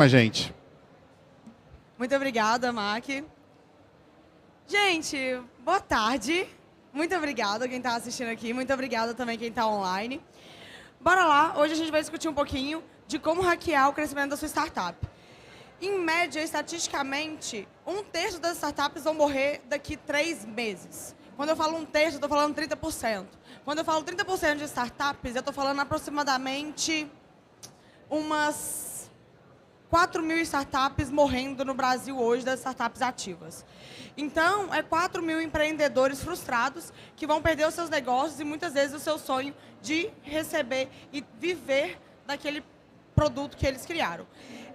com a gente. Muito obrigada, Mac. Gente, boa tarde. Muito obrigada quem está assistindo aqui. Muito obrigada também quem está online. Bora lá. Hoje a gente vai discutir um pouquinho de como hackear o crescimento da sua startup. Em média, estatisticamente, 1/3 das startups vão morrer daqui 3 meses. Quando eu falo 1/3, eu estou falando 30%. Quando eu falo 30% de startups, eu estou falando aproximadamente umas 4.000 startups morrendo no Brasil hoje, das startups ativas. Então, é 4.000 empreendedores frustrados que vão perder os seus negócios e muitas vezes o seu sonho de receber e viver daquele produto que eles criaram.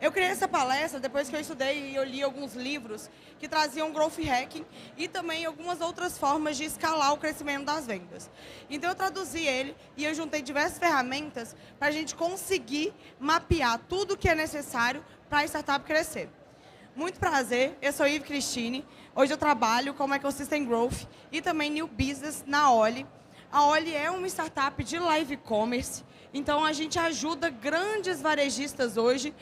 Eu criei essa palestra depois que eu estudei e eu li alguns livros que traziam growth hacking e também algumas outras formas de escalar o crescimento das vendas. Então, eu traduzi ele e eu juntei diversas ferramentas para a gente conseguir mapear tudo o que é necessário para a startup crescer. Muito prazer, eu sou Ive Cristine. Hoje eu trabalho como Ecosystem Growth e também New Business na Oli. A Oli é uma startup de live commerce, então a gente ajuda grandes varejistas hoje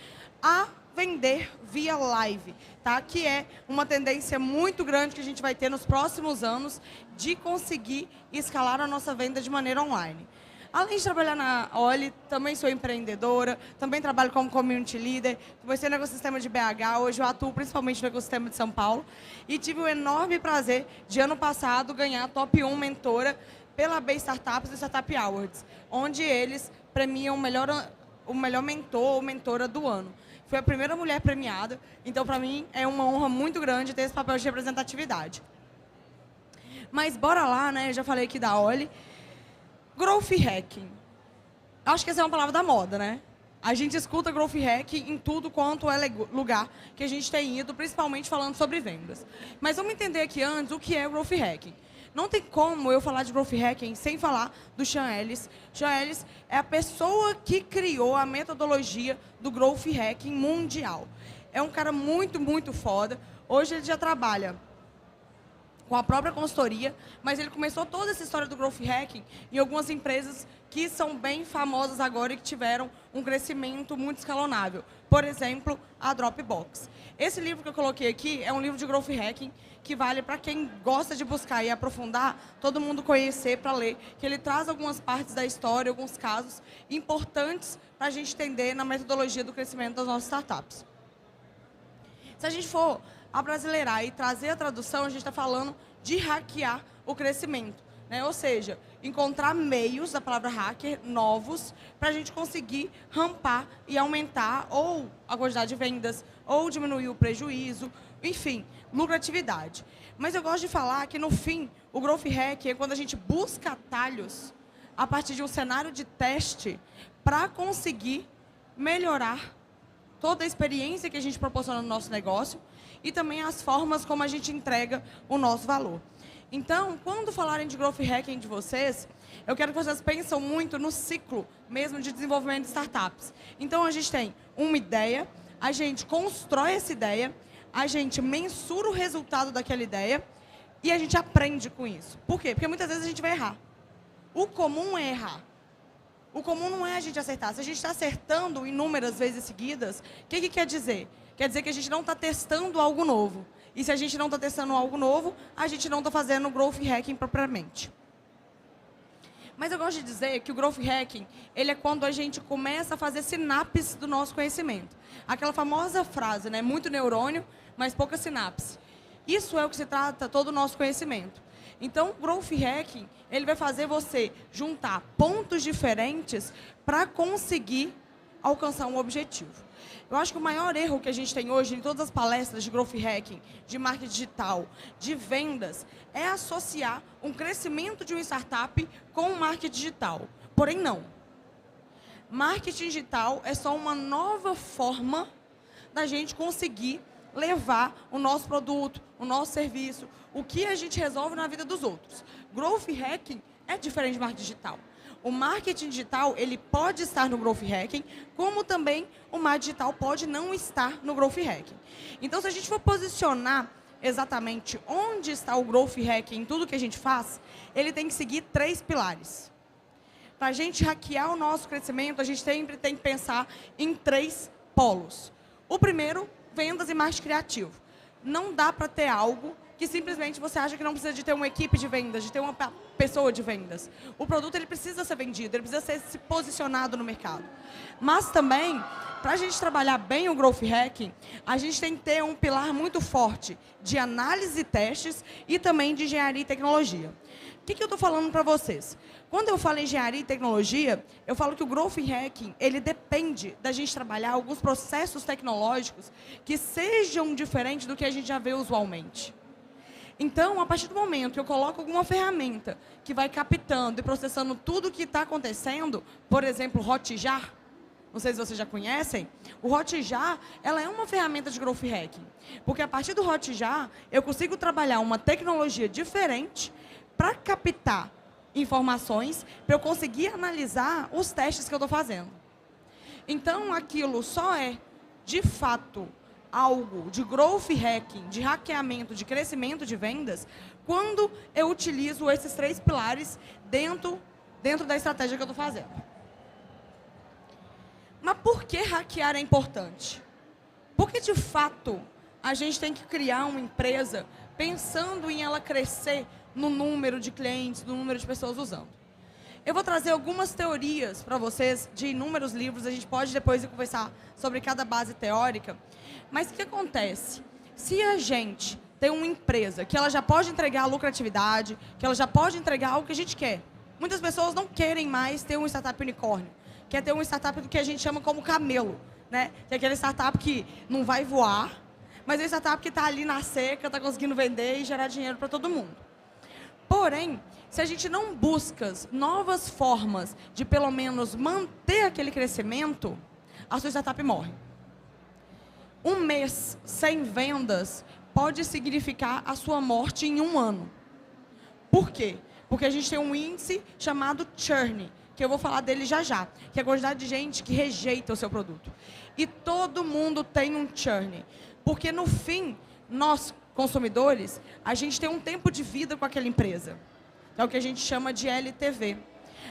a vender via live, tá? Que é uma tendência muito grande que a gente vai ter nos próximos anos de conseguir escalar a nossa venda de maneira online. Além de trabalhar na Oli, também sou empreendedora, também trabalho como community leader, comecei no ecossistema de BH, hoje eu atuo principalmente no ecossistema de São Paulo e tive o enorme prazer de, ano passado, ganhar a Top 1 Mentora pela B Startups e Startup Awards, onde eles premiam o melhor mentor ou mentora do ano. Fui a primeira mulher premiada, então, para mim, é uma honra muito grande ter esse papel de representatividade. Mas bora lá, né? Eu já falei aqui da Oli. Growth hacking. Acho que essa é uma palavra da moda, né? A gente escuta growth hacking em tudo quanto é lugar que a gente tem ido, principalmente falando sobre vendas. Mas vamos entender aqui antes o que é growth hacking. Não tem como eu falar de growth hacking sem falar do Sean Ellis. Sean Ellis é a pessoa que criou a metodologia do growth hacking mundial. É um cara muito, muito foda. Hoje ele já trabalha com a própria consultoria, mas ele começou toda essa história do growth hacking em algumas empresas que são bem famosas agora e que tiveram um crescimento muito escalonável. Por exemplo, a Dropbox. Esse livro que eu coloquei aqui é um livro de growth hacking que vale para quem gosta de buscar e aprofundar, todo mundo conhecer para ler, que ele traz algumas partes da história, alguns casos importantes para a gente entender na metodologia do crescimento das nossas startups. Se a gente for abrasileirar e trazer a tradução, a gente está falando de hackear o crescimento, né? Ou seja, encontrar meios, da palavra hacker, novos, para a gente conseguir rampar e aumentar ou a quantidade de vendas, ou diminuir o prejuízo, enfim, lucratividade. Mas eu gosto de falar que, no fim, o growth hack é quando a gente busca atalhos a partir de um cenário de teste para conseguir melhorar toda a experiência que a gente proporciona no nosso negócio e também as formas como a gente entrega o nosso valor. Então, quando falarem de growth hacking de vocês, eu quero que vocês pensem muito no ciclo mesmo de desenvolvimento de startups. Então, a gente tem uma ideia, a gente constrói essa ideia, a gente mensura o resultado daquela ideia e a gente aprende com isso. Por quê? Porque muitas vezes a gente vai errar. O comum é errar. O comum não é a gente acertar. Se a gente está acertando inúmeras vezes seguidas, o que quer dizer? Quer dizer que a gente não está testando algo novo. E se a gente não está testando algo novo, a gente não está fazendo growth hacking propriamente. Mas eu gosto de dizer que o growth hacking, ele é quando a gente começa a fazer sinapses do nosso conhecimento. Aquela famosa frase, né? Muito neurônio, mas pouca sinapse. Isso é o que se trata todo o nosso conhecimento. Então, o growth hacking, ele vai fazer você juntar pontos diferentes para conseguir alcançar um objetivo. Eu acho que o maior erro que a gente tem hoje em todas as palestras de growth hacking, de marketing digital, de vendas, é associar um crescimento de uma startup com o marketing digital. Porém, não. Marketing digital é só uma nova forma da gente conseguir levar o nosso produto, o nosso serviço, o que a gente resolve na vida dos outros. Growth hacking é diferente de marketing digital. O marketing digital, ele pode estar no growth hacking, como também o marketing digital pode não estar no growth hacking. Então, se a gente for posicionar exatamente onde está o growth hacking em tudo que a gente faz, ele tem que seguir 3 pilares. Para a gente hackear o nosso crescimento, a gente sempre tem que pensar em 3 polos. O primeiro, vendas e marketing criativo. Não dá para ter algo que simplesmente você acha que não precisa de ter uma equipe de vendas, de ter uma pessoa de vendas. O produto ele precisa ser vendido, ele precisa ser se posicionado no mercado. Mas também, para a gente trabalhar bem o Growth Hacking, a gente tem que ter um pilar muito forte de análise e testes e também de engenharia e tecnologia. O que eu estou falando para vocês? Quando eu falo em engenharia e tecnologia, eu falo que o Growth Hacking, ele depende da gente trabalhar alguns processos tecnológicos que sejam diferentes do que a gente já vê usualmente. Então, a partir do momento que eu coloco alguma ferramenta que vai captando e processando tudo o que está acontecendo, por exemplo, Hotjar, não sei se vocês já conhecem, o Hotjar, ela é uma ferramenta de Growth Hacking, porque a partir do Hotjar, eu consigo trabalhar uma tecnologia diferente para captar informações, para eu conseguir analisar os testes que eu estou fazendo. Então, aquilo só é, de fato, algo de growth hacking, de hackeamento, de crescimento de vendas, quando eu utilizo esses 3 pilares dentro da estratégia que eu estou fazendo. Mas por que hackear é importante? Porque, de fato, a gente tem que criar uma empresa pensando em ela crescer no número de clientes, no número de pessoas usando. Eu vou trazer algumas teorias para vocês de inúmeros livros, a gente pode depois conversar sobre cada base teórica. Mas o que acontece? Se a gente tem uma empresa que ela já pode entregar lucratividade, que ela já pode entregar algo que a gente quer. Muitas pessoas não querem mais ter uma startup unicórnio. Quer ter uma startup do que a gente chama como camelo, né? Que é aquela startup que não vai voar, mas é uma startup que está ali na seca, está conseguindo vender e gerar dinheiro para todo mundo. Porém, se a gente não busca novas formas de, pelo menos, manter aquele crescimento, a sua startup morre. Um mês sem vendas pode significar a sua morte em 1 ano. Por quê? Porque a gente tem um índice chamado churn, que eu vou falar dele já já, que é a quantidade de gente que rejeita o seu produto. E todo mundo tem um churn, porque no fim, nós, consumidores, a gente tem um tempo de vida com aquela empresa. É o que a gente chama de LTV.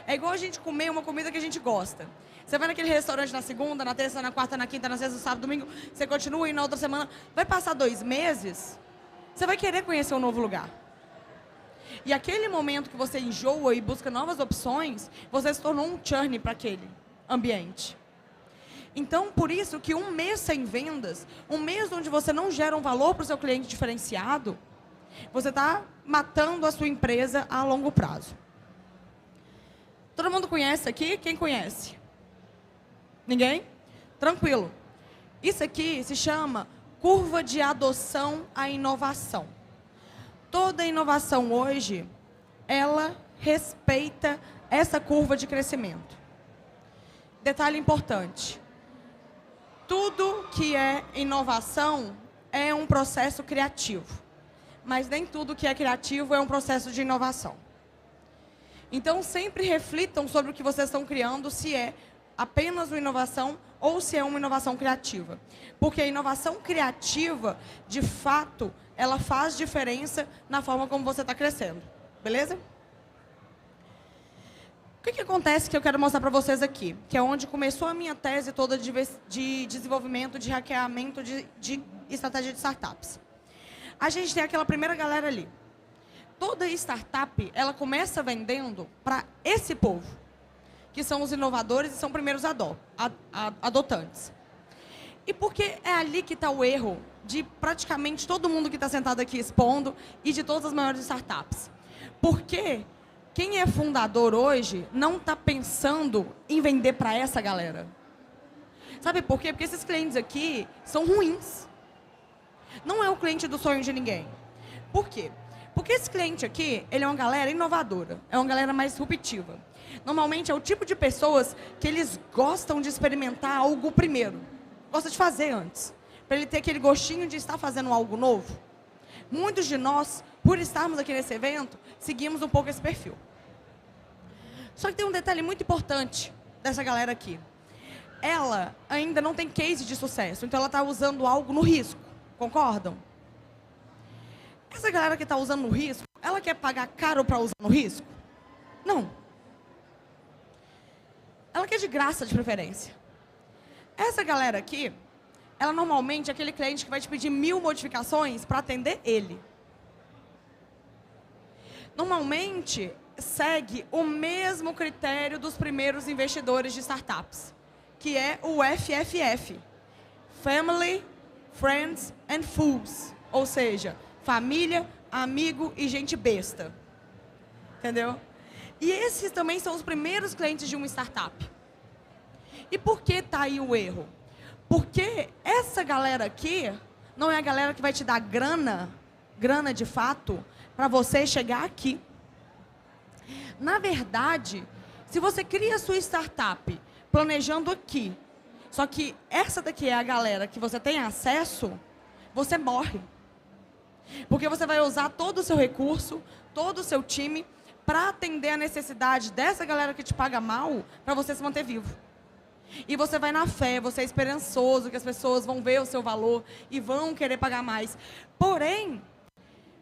É igual a gente comer uma comida que a gente gosta. Você vai naquele restaurante na segunda, na terça, na quarta, na quinta, na sexta, no sábado, domingo, você continua e na outra semana. Vai passar 2 meses, você vai querer conhecer um novo lugar. E aquele momento que você enjoa e busca novas opções, você se tornou um churn para aquele ambiente. Então, por isso que 1 mês sem vendas, 1 mês onde você não gera um valor para o seu cliente diferenciado, você está matando a sua empresa a longo prazo. Todo mundo conhece aqui? Quem conhece? Ninguém? Tranquilo. Isso aqui se chama curva de adoção à inovação. Toda inovação hoje, ela respeita essa curva de crescimento. Detalhe importante. Tudo que é inovação é um processo criativo. Mas nem tudo que é criativo é um processo de inovação. Então, sempre reflitam sobre o que vocês estão criando, se é apenas uma inovação ou se é uma inovação criativa. Porque a inovação criativa, de fato, ela faz diferença na forma como você está crescendo. Beleza? O que acontece que eu quero mostrar para vocês aqui? Que é onde começou a minha tese toda de desenvolvimento, de hackeamento, de estratégia de startups. A gente tem aquela primeira galera ali. Toda startup, ela começa vendendo para esse povo, que são os inovadores e são primeiros adotantes. E porque é ali que está o erro de praticamente todo mundo que está sentado aqui expondo e de todas as maiores startups. Porque quem é fundador hoje não está pensando em vender para essa galera. Sabe por quê? Porque esses clientes aqui são ruins. Não é o cliente do sonho de ninguém. Por quê? Porque esse cliente aqui, ele é uma galera inovadora, é uma galera mais disruptiva. Normalmente é o tipo de pessoas que eles gostam de experimentar algo primeiro. Gosta de fazer antes. Para ele ter aquele gostinho de estar fazendo algo novo. Muitos de nós, por estarmos aqui nesse evento, seguimos um pouco esse perfil. Só que tem um detalhe muito importante dessa galera aqui. Ela ainda não tem case de sucesso, então ela está usando algo no risco. Concordam? Essa galera que está usando no risco, ela quer pagar caro para usar no risco? Não. Ela quer de graça, de preferência. Essa galera aqui, ela normalmente é aquele cliente que vai te pedir 1000 modificações para atender ele. Normalmente, segue o mesmo critério dos primeiros investidores de startups, que é o FFF. Family, Friends and Fools. Ou seja, família, amigo e gente besta. Entendeu? E esses também são os primeiros clientes de uma startup. E por que está aí o erro? Porque essa galera aqui não é a galera que vai te dar grana de fato, para você chegar aqui. Na verdade, se você cria a sua startup planejando aqui, só que essa daqui é a galera que você tem acesso, você morre. Porque você vai usar todo o seu recurso, todo o seu time, para atender a necessidade dessa galera que te paga mal, para você se manter vivo. E você vai na fé, você é esperançoso, que as pessoas vão ver o seu valor e vão querer pagar mais. Porém,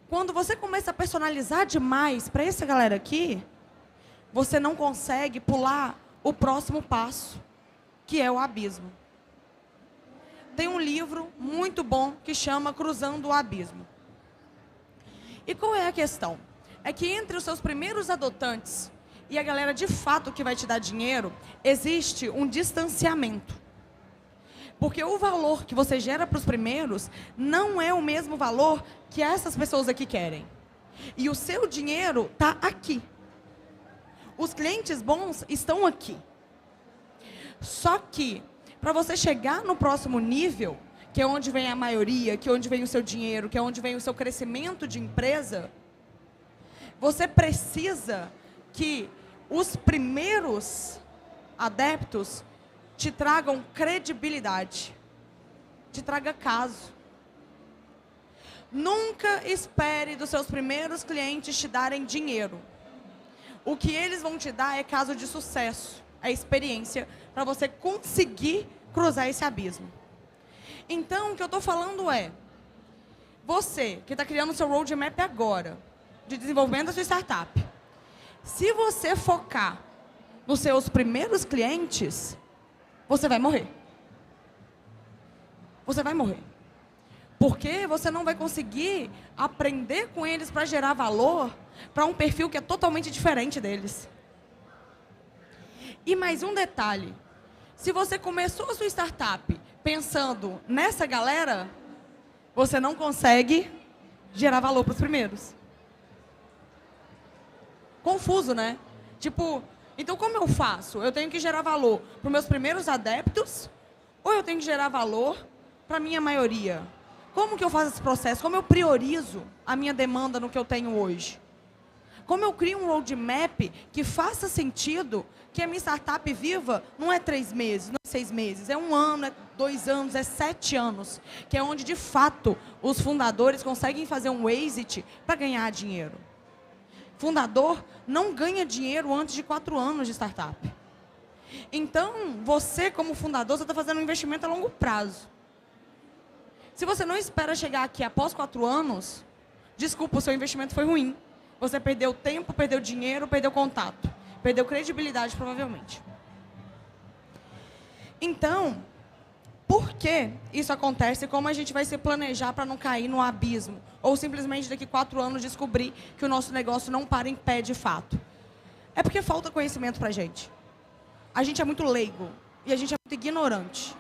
quando você começa a personalizar demais para essa galera aqui, você não consegue pular o próximo passo, que é o abismo. Tem um livro muito bom que chama Cruzando o Abismo. E qual é a questão? É que entre os seus primeiros adotantes e a galera de fato que vai te dar dinheiro, existe um distanciamento. Porque o valor que você gera para os primeiros não é o mesmo valor que essas pessoas aqui querem. E o seu dinheiro está aqui. Os clientes bons estão aqui. Só que, para você chegar no próximo nível, que é onde vem a maioria, que é onde vem o seu dinheiro, que é onde vem o seu crescimento de empresa, você precisa que os primeiros adeptos te tragam credibilidade, te traga caso. Nunca espere dos seus primeiros clientes te darem dinheiro. O que eles vão te dar é caso de sucesso, é experiência, para você conseguir cruzar esse abismo. Então, o que eu estou falando é, você que está criando o seu roadmap agora, de desenvolvimento da sua startup, se você focar nos seus primeiros clientes, você vai morrer. Você vai morrer. Porque você não vai conseguir aprender com eles para gerar valor para um perfil que é totalmente diferente deles. E mais um detalhe. Se você começou a sua startup pensando nessa galera, você não consegue gerar valor para os primeiros. Confuso, né? Tipo, então como eu faço? Eu tenho que gerar valor para os meus primeiros adeptos ou eu tenho que gerar valor para a minha maioria? Como que eu faço esse processo? Como eu priorizo a minha demanda no que eu tenho hoje? Como eu crio um roadmap que faça sentido, que a minha startup viva não é 3 meses, não é 6 meses, é 1 ano, é 2 anos, é 7 anos, que é onde, de fato, os fundadores conseguem fazer um exit para ganhar dinheiro. Fundador não ganha dinheiro antes de 4 anos de startup. Então, você, como fundador, você está fazendo um investimento a longo prazo. Se você não espera chegar aqui após 4 anos, desculpa, o seu investimento foi ruim. Você perdeu tempo, perdeu dinheiro, perdeu contato. Perdeu credibilidade, provavelmente. Então, por que isso acontece e como a gente vai se planejar para não cair no abismo? Ou simplesmente daqui 4 anos descobrir que o nosso negócio não para em pé de fato? É porque falta conhecimento para a gente. A gente é muito leigo e a gente é muito ignorante.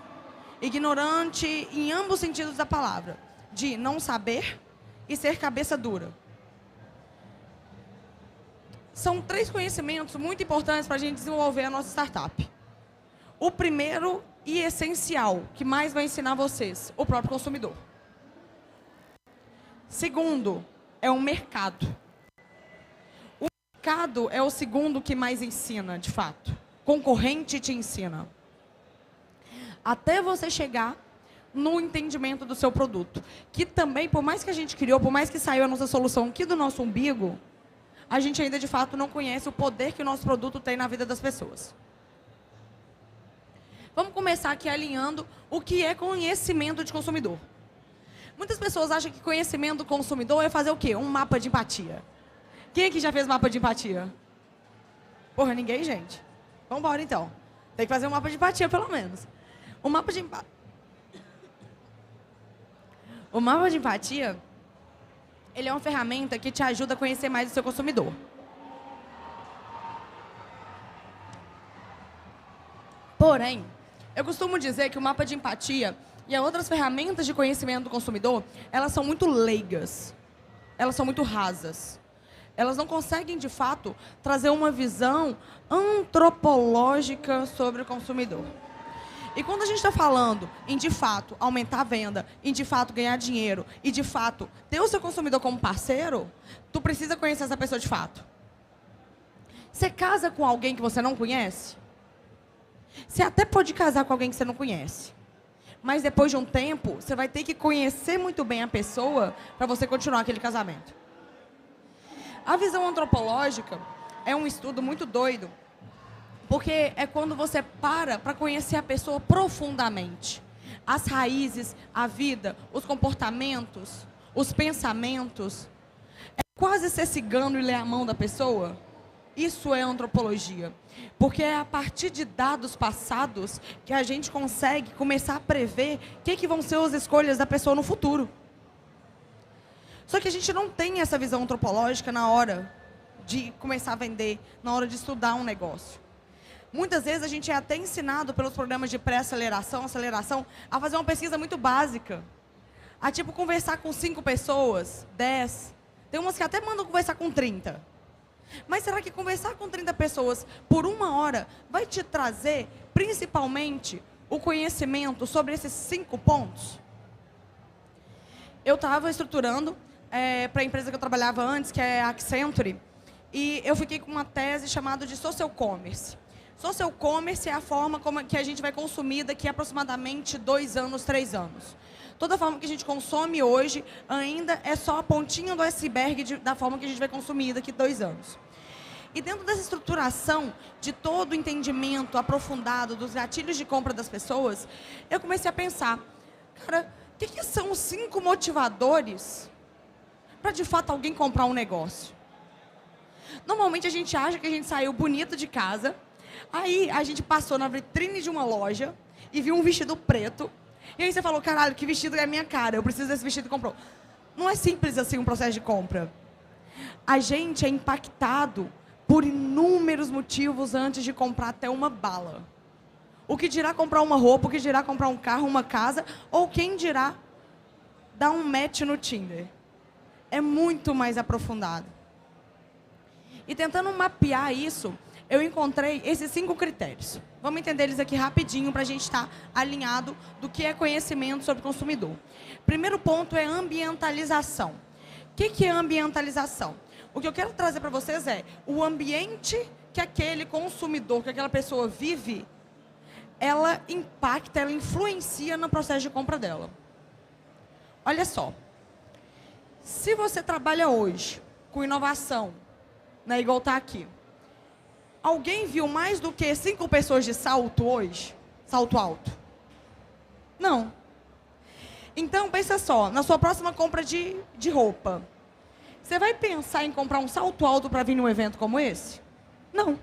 Ignorante em ambos os sentidos da palavra. De não saber e ser cabeça dura. São 3 conhecimentos muito importantes para a gente desenvolver a nossa startup. O primeiro e essencial, que mais vai ensinar vocês, o próprio consumidor. Segundo, é o mercado. O mercado é o segundo que mais ensina, de fato. Concorrente te ensina. Até você chegar no entendimento do seu produto. Que também, por mais que a gente criou, por mais que saiu a nossa solução aqui do nosso umbigo, a gente ainda, de fato, não conhece o poder que o nosso produto tem na vida das pessoas. Vamos começar aqui alinhando o que é conhecimento de consumidor. Muitas pessoas acham que conhecimento do consumidor é fazer o quê? Um mapa de empatia. Quem aqui já fez mapa de empatia? Porra, ninguém, gente. Vamos embora, então. Tem que fazer um mapa de empatia, pelo menos. O mapa de empatia... O mapa de empatia, ele é uma ferramenta que te ajuda a conhecer mais o seu consumidor. Porém, eu costumo dizer que o mapa de empatia e as outras ferramentas de conhecimento do consumidor, elas são muito leigas. Elas são muito rasas. Elas não conseguem, de fato, trazer uma visão antropológica sobre o consumidor. E quando a gente está falando em, de fato, aumentar a venda, em, de fato, ganhar dinheiro, e, de fato, ter o seu consumidor como parceiro, tu precisa conhecer essa pessoa de fato. Você casa com alguém que você não conhece? Você até pode casar com alguém que você não conhece. Mas, depois de um tempo, você vai ter que conhecer muito bem a pessoa para você continuar aquele casamento. A visão antropológica é um estudo muito doido, porque é quando você para conhecer a pessoa profundamente. As raízes, a vida, os comportamentos, os pensamentos. É quase ser cigano e ler a mão da pessoa. Isso é antropologia. Porque é a partir de dados passados que a gente consegue começar a prever o que vão ser as escolhas da pessoa no futuro. Só que a gente não tem essa visão antropológica na hora de começar a vender, na hora de estudar um negócio. Muitas vezes a gente é até ensinado pelos programas de pré-aceleração, aceleração, a fazer uma pesquisa muito básica. A tipo conversar com 5 pessoas, 10. Tem umas que até mandam conversar com 30. Mas será que conversar com 30 pessoas por 1 hora vai te trazer, principalmente, o conhecimento sobre esses 5 pontos? Eu estava estruturando para a empresa que eu trabalhava antes, que é a Accenture, e eu fiquei com uma tese chamada de Social Commerce. Social Commerce é a forma como que a gente vai consumir daqui a aproximadamente 2 anos, 3 anos. Toda a forma que a gente consome hoje ainda é só a pontinha do iceberg da forma que a gente vai consumir daqui a 2 anos. E dentro dessa estruturação de todo o entendimento aprofundado dos gatilhos de compra das pessoas, eu comecei a pensar, cara, o que são os 5 motivadores para, de fato, alguém comprar um negócio? Normalmente, a gente acha que a gente saiu bonito de casa, aí a gente passou na vitrine de uma loja e viu um vestido preto, e aí você falou, caralho, que vestido é a minha cara, eu preciso desse vestido e comprou. Não é simples assim um processo de compra. A gente é impactado por inúmeros motivos antes de comprar até uma bala. O que dirá comprar uma roupa, o que dirá comprar um carro, uma casa, ou quem dirá dar um match no Tinder. É muito mais aprofundado. E tentando mapear isso, eu encontrei esses 5 critérios. Vamos entender eles aqui rapidinho para a gente estar alinhado do que é conhecimento sobre o consumidor. Primeiro ponto é ambientalização. O que é ambientalização? O que eu quero trazer para vocês é o ambiente que aquele consumidor, que aquela pessoa vive, ela impacta, ela influencia no processo de compra dela. Olha só, se você trabalha hoje com inovação, né, igual está aqui, alguém viu mais do que 5 pessoas de salto hoje? Salto alto? Não. Então, pensa só, na sua próxima compra de roupa, você vai pensar em comprar um salto alto para vir num evento como esse? Não.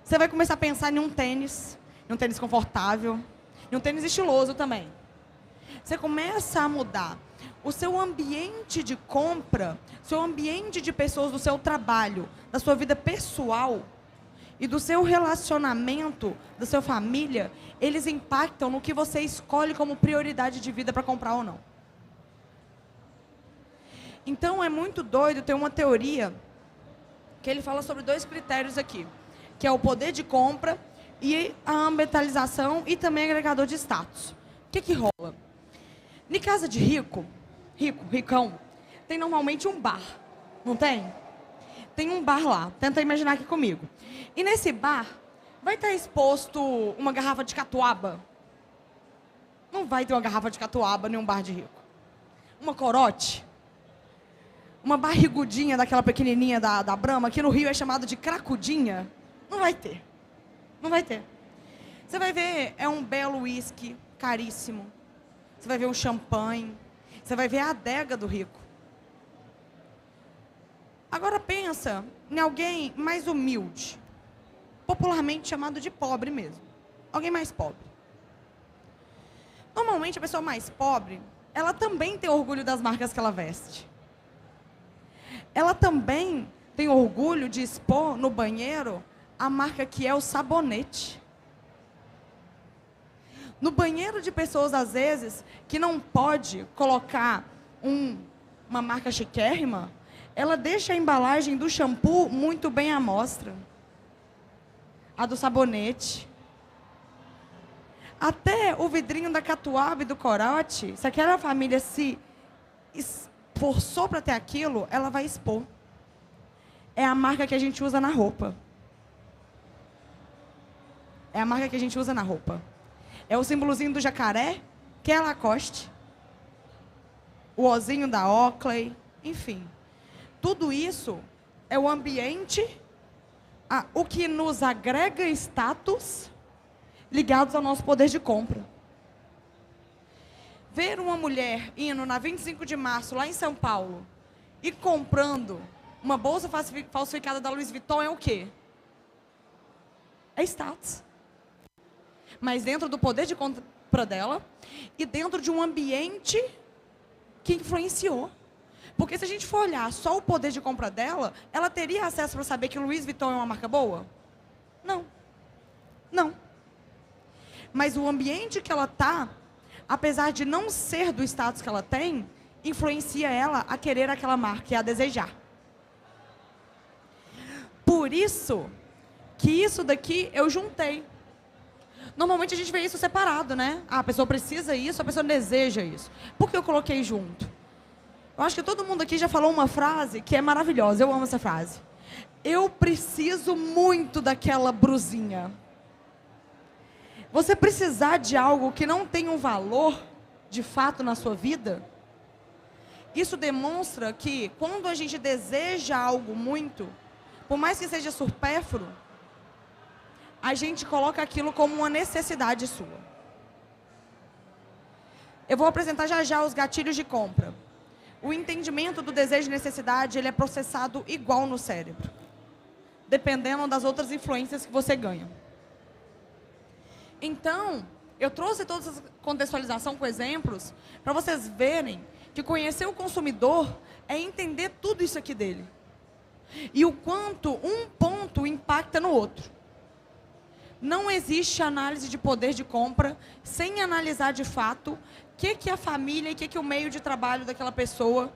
Você vai começar a pensar em um tênis confortável, em um tênis estiloso também. Você começa a mudar o seu ambiente de compra, seu ambiente de pessoas do seu trabalho, da sua vida pessoal e do seu relacionamento, da sua família, eles impactam no que você escolhe como prioridade de vida para comprar ou não. Então, é muito doido, tem uma teoria que ele fala sobre 2 critérios aqui, que é o poder de compra e a ambientalização e também agregador de status. O que rola? Em casa de ricão, tem normalmente um bar, não tem? Tem um bar lá, tenta imaginar aqui comigo. E nesse bar, vai estar exposto uma garrafa de catuaba? Não vai ter uma garrafa de catuaba em um bar de rico. Uma corote? Uma barrigudinha daquela pequenininha da Brahma, que no Rio é chamado de cracudinha? Não vai ter. Não vai ter. Você vai ver, é um belo uísque, caríssimo. Você vai ver um champanhe. Você vai ver a adega do rico. Agora pensa em alguém mais humilde. Popularmente chamado de pobre mesmo. Alguém mais pobre. Normalmente a pessoa mais pobre, ela também tem orgulho das marcas que ela veste. Ela também tem orgulho de expor no banheiro a marca que é o sabonete. No banheiro de pessoas, às vezes, que não pode colocar uma marca chiquérrima, ela deixa a embalagem do shampoo muito bem à mostra. A do sabonete. Até o vidrinho da catuaba e do corote, se aquela família se esforçou para ter aquilo, ela vai expor. É a marca que a gente usa na roupa. É a marca que a gente usa na roupa. É o símbolozinho do jacaré, que é a Lacoste. O ozinho da Oakley, enfim. Tudo isso é o ambiente, o que nos agrega status ligados ao nosso poder de compra. Ver uma mulher indo na 25 de março, lá em São Paulo, e comprando uma bolsa falsificada da Louis Vuitton é o quê? É status. Mas dentro do poder de compra dela e dentro de um ambiente que influenciou. Porque se a gente for olhar só o poder de compra dela, ela teria acesso para saber que Louis Vuitton é uma marca boa? Não. Não. Mas o ambiente que ela está, apesar de não ser do status que ela tem, influencia ela a querer aquela marca e a desejar. Por isso que isso daqui eu juntei. Normalmente a gente vê isso separado, né? A pessoa precisa isso, a pessoa deseja isso. Por que eu coloquei junto? Eu acho que todo mundo aqui já falou uma frase que é maravilhosa. Eu amo essa frase. Eu preciso muito daquela brusinha. Você precisar de algo que não tem um valor, de fato, na sua vida, isso demonstra que quando a gente deseja algo muito, por mais que seja supérfluo, a gente coloca aquilo como uma necessidade sua. Eu vou apresentar já já os gatilhos de compra. O entendimento do desejo e necessidade, ele é processado igual no cérebro, dependendo das outras influências que você ganha. Então, eu trouxe toda essa contextualização com exemplos, para vocês verem que conhecer o consumidor é entender tudo isso aqui dele. E o quanto um ponto impacta no outro. Não existe análise de poder de compra sem analisar de fato o que a família e o que o meio de trabalho daquela pessoa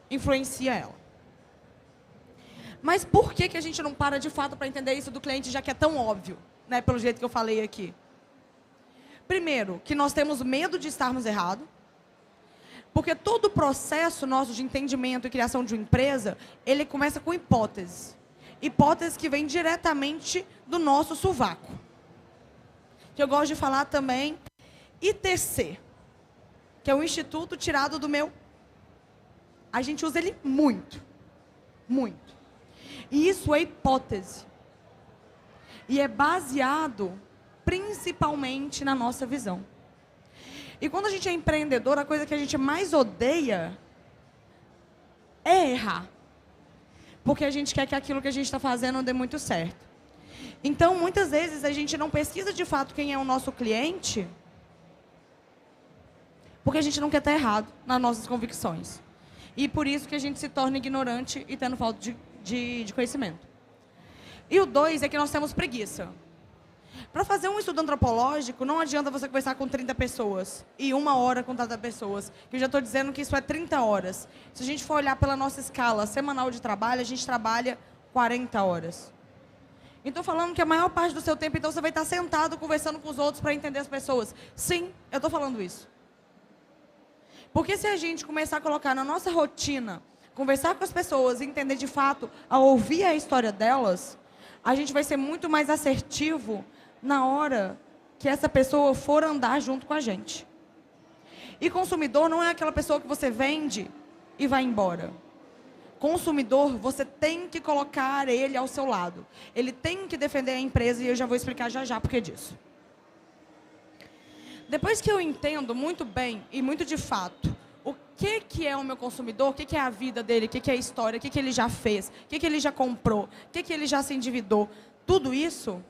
influencia ela. Mas por que a gente não para de fato para entender isso do cliente, já que é tão óbvio, né, pelo jeito que eu falei aqui? Primeiro, que nós temos medo de estarmos errados, porque todo o processo nosso de entendimento e criação de uma empresa, ele começa com hipóteses. Hipóteses que vêm diretamente do nosso sovaco. Que eu gosto de falar também, ITC, que é um instituto tirado do meu... A gente usa ele muito, muito. E isso é hipótese. E é baseado principalmente na nossa visão. E quando a gente é empreendedor, a coisa que a gente mais odeia é errar. Porque a gente quer que aquilo que a gente está fazendo dê muito certo. Então, muitas vezes, a gente não pesquisa de fato quem é o nosso cliente, porque a gente não quer estar errado nas nossas convicções. E por isso que a gente se torna ignorante e tendo falta de conhecimento. E o 2 é que nós temos preguiça. Para fazer um estudo antropológico, não adianta você conversar com 30 pessoas e 1 hora com 30 pessoas. Eu já estou dizendo que isso é 30 horas. Se a gente for olhar pela nossa escala semanal de trabalho, a gente trabalha 40 horas. Então, falando que a maior parte do seu tempo, então, você vai estar sentado conversando com os outros para entender as pessoas. Sim, eu estou falando isso. Porque se a gente começar a colocar na nossa rotina, conversar com as pessoas e entender de fato, a ouvir a história delas, a gente vai ser muito mais assertivo na hora que essa pessoa for andar junto com a gente. E consumidor não é aquela pessoa que você vende e vai embora. Consumidor, você tem que colocar ele ao seu lado. Ele tem que defender a empresa e eu já vou explicar já já por que disso. Depois que eu entendo muito bem e muito de fato o que é o meu consumidor, o que é a vida dele, o que é a história, o que ele já fez, o que ele já comprou, o que ele já se endividou, tudo isso,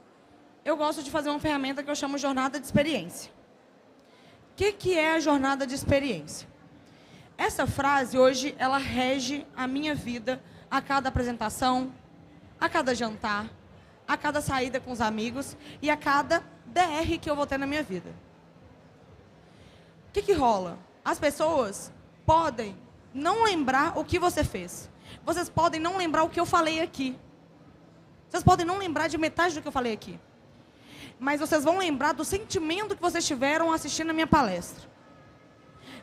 eu gosto de fazer uma ferramenta que eu chamo jornada de experiência. O que é a jornada de experiência? Essa frase, hoje, ela rege a minha vida a cada apresentação, a cada jantar, a cada saída com os amigos e a cada DR que eu vou ter na minha vida. O que rola? As pessoas podem não lembrar o que você fez. Vocês podem não lembrar o que eu falei aqui. Vocês podem não lembrar de metade do que eu falei aqui. Mas vocês vão lembrar do sentimento que vocês tiveram assistindo a minha palestra.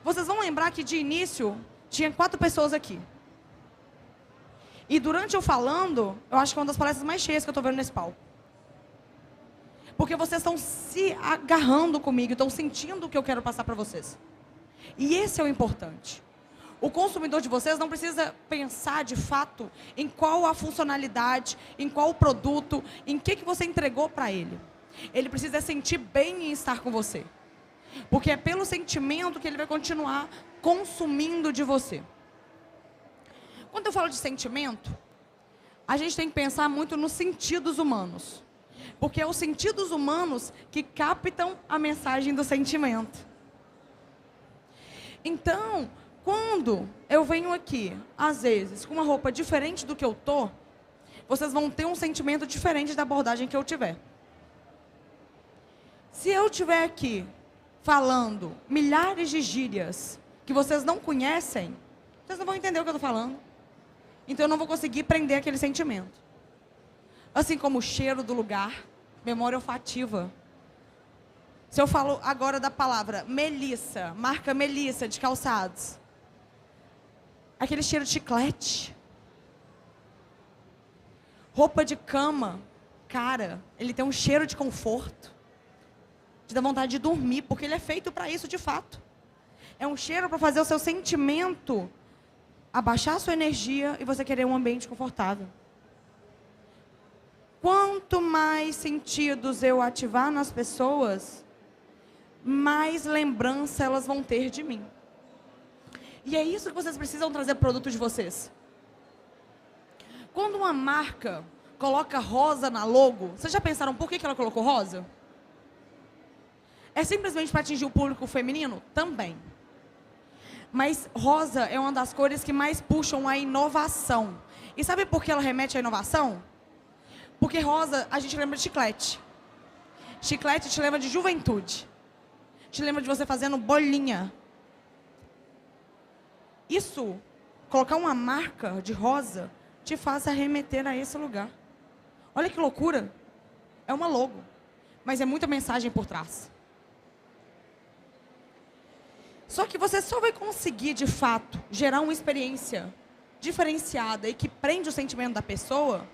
Vocês vão lembrar que de início tinha 4 pessoas aqui. E durante eu falando, eu acho que é uma das palestras mais cheias que eu estou vendo nesse palco. Porque vocês estão se agarrando comigo, estão sentindo o que eu quero passar para vocês. E esse é o importante. O consumidor de vocês não precisa pensar, de fato, em qual a funcionalidade, em qual o produto, em que você entregou para ele. Ele precisa sentir bem em estar com você. Porque é pelo sentimento que ele vai continuar consumindo de você. Quando eu falo de sentimento, a gente tem que pensar muito nos sentidos humanos. Porque é os sentidos humanos que captam a mensagem do sentimento. Então, quando eu venho aqui, às vezes, com uma roupa diferente do que eu tô, vocês vão ter um sentimento diferente da abordagem que eu tiver. Se eu estiver aqui falando milhares de gírias que vocês não conhecem, vocês não vão entender o que eu estou falando. Então eu não vou conseguir prender aquele sentimento. Assim como o cheiro do lugar, memória olfativa. Se eu falo agora da palavra Melissa, marca Melissa de calçados, aquele cheiro de chiclete. Roupa de cama, cara, ele tem um cheiro de conforto. Te dá vontade de dormir, porque ele é feito para isso de fato. É um cheiro para fazer o seu sentimento abaixar a sua energia e você querer um ambiente confortável. Quanto mais sentidos eu ativar nas pessoas, mais lembrança elas vão ter de mim. E é isso que vocês precisam trazer para o produto de vocês. Quando uma marca coloca rosa na logo, vocês já pensaram por que ela colocou rosa? É simplesmente para atingir o público feminino? Também. Mas rosa é uma das cores que mais puxam a inovação. E sabe por que ela remete à inovação? Porque rosa, a gente lembra de chiclete. Chiclete te lembra de juventude. Te lembra de você fazendo bolinha. Isso, colocar uma marca de rosa, te faz arremeter a esse lugar. Olha que loucura. É uma logo. Mas é muita mensagem por trás. Só que você só vai conseguir, de fato, gerar uma experiência diferenciada e que prende o sentimento da pessoa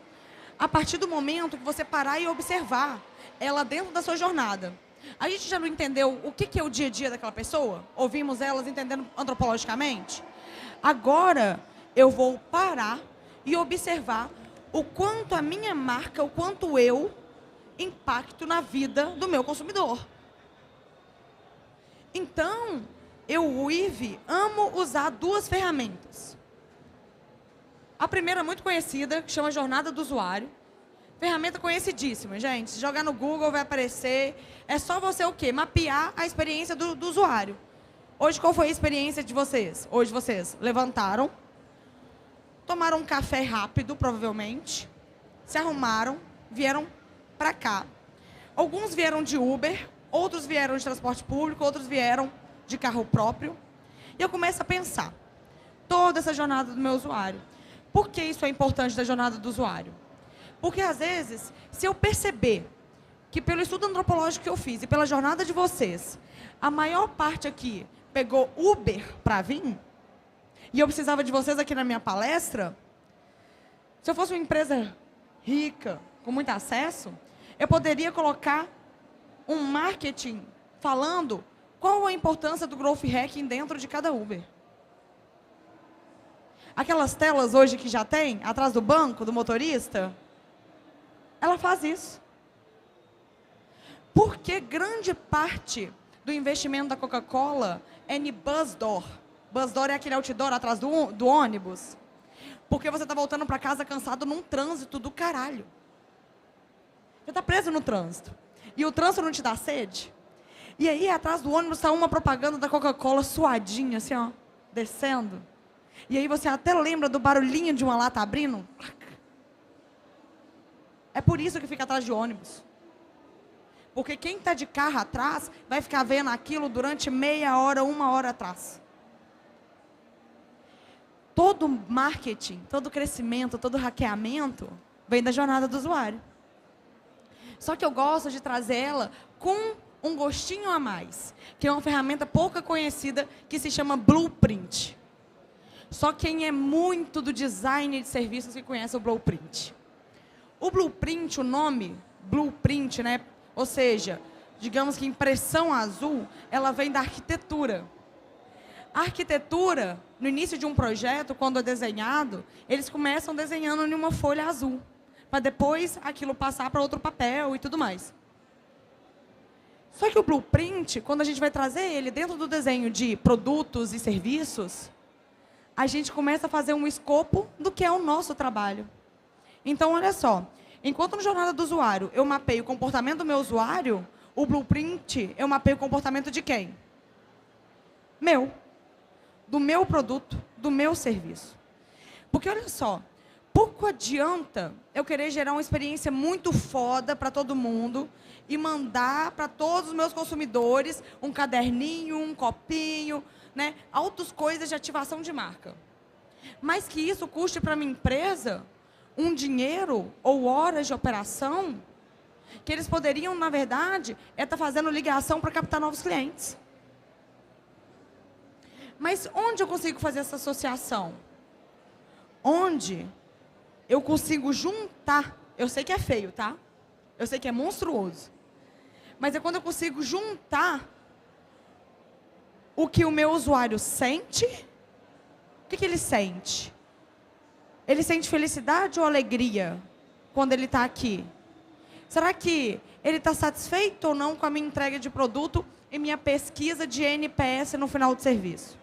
a partir do momento que você parar e observar ela dentro da sua jornada. A gente já não entendeu o que é o dia a dia daquela pessoa? Ouvimos elas entendendo antropologicamente? Agora, eu vou parar e observar o quanto a minha marca, o quanto eu impacto na vida do meu consumidor. Então, eu, Weave, amo usar 2 ferramentas. A primeira é muito conhecida, que chama Jornada do Usuário. Ferramenta conhecidíssima, gente. Se jogar no Google vai aparecer. É só você o quê? Mapear a experiência do usuário. Hoje, qual foi a experiência de vocês? Hoje vocês levantaram, tomaram um café rápido, provavelmente, se arrumaram, vieram para cá. Alguns vieram de Uber, outros vieram de transporte público, outros vieram de carro próprio. E eu começo a pensar, toda essa jornada do meu usuário. Por que isso é importante da jornada do usuário? Porque, às vezes, se eu perceber que pelo estudo antropológico que eu fiz e pela jornada de vocês, a maior parte aqui pegou Uber para vir, e eu precisava de vocês aqui na minha palestra, se eu fosse uma empresa rica, com muito acesso, eu poderia colocar um marketing falando qual a importância do Growth Hacking dentro de cada Uber. Aquelas telas hoje que já tem, atrás do banco, do motorista, ela faz isso. Porque grande parte do investimento da Coca-Cola é em Buzzdoor. Buzzdoor é aquele outdoor atrás do ônibus. Porque você está voltando para casa cansado num trânsito do caralho. Você está preso no trânsito. E o trânsito não te dá sede? E aí, atrás do ônibus, está uma propaganda da Coca-Cola suadinha, assim, ó. descendo. E aí você até lembra do barulhinho de uma lata abrindo. É por isso que fica atrás de ônibus. Porque quem está de carro atrás vai ficar vendo aquilo durante meia hora, 1 hora atrás. Todo marketing, todo crescimento, todo hackeamento vem da jornada do usuário. Só que eu gosto de trazer ela com um gostinho a mais, que é uma ferramenta pouco conhecida que se chama Blueprint. Só quem é muito do design de serviços que conhece o Blueprint. O Blueprint, o nome Blueprint, né? Ou seja, digamos que impressão azul, ela vem da arquitetura. A arquitetura, no início de um projeto, quando é desenhado, eles começam desenhando em uma folha azul, para depois aquilo passar para outro papel e tudo mais. Só que o Blueprint, quando a gente vai trazer ele dentro do desenho de produtos e serviços, a gente começa a fazer um escopo do que é o nosso trabalho. Então, olha só, enquanto no jornada do usuário eu mapeio o comportamento do meu usuário, o Blueprint eu mapeio o comportamento de quem? Meu. Do meu produto, do meu serviço. Porque, olha só, pouco adianta eu querer gerar uma experiência muito foda para todo mundo e mandar para todos os meus consumidores um caderninho, um copinho, né, altas coisas de ativação de marca. Mas que isso custe para a minha empresa um dinheiro ou horas de operação que eles poderiam, na verdade, estar fazendo ligação para captar novos clientes. Mas onde eu consigo fazer essa associação? Onde eu consigo juntar, eu sei que é feio, tá? Eu sei que é monstruoso. Mas é quando eu consigo juntar o que o meu usuário sente. O que ele sente? Ele sente felicidade ou alegria quando ele está aqui? Será que ele está satisfeito ou não com a minha entrega de produto e minha pesquisa de NPS no final do serviço?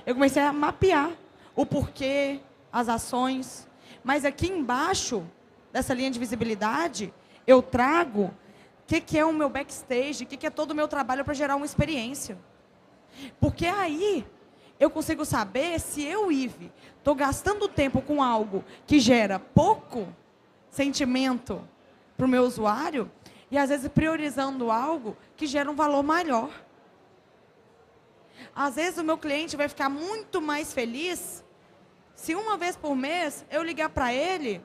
Eu comecei a mapear o porquê, as ações. Mas aqui embaixo dessa linha de visibilidade, eu trago o que é o meu backstage, o que é todo o meu trabalho para gerar uma experiência. Porque aí eu consigo saber se eu, Ive, estou gastando tempo com algo que gera pouco sentimento para o meu usuário e, às vezes, priorizando algo que gera um valor maior. Às vezes, o meu cliente vai ficar muito mais feliz se uma vez por mês eu ligar para ele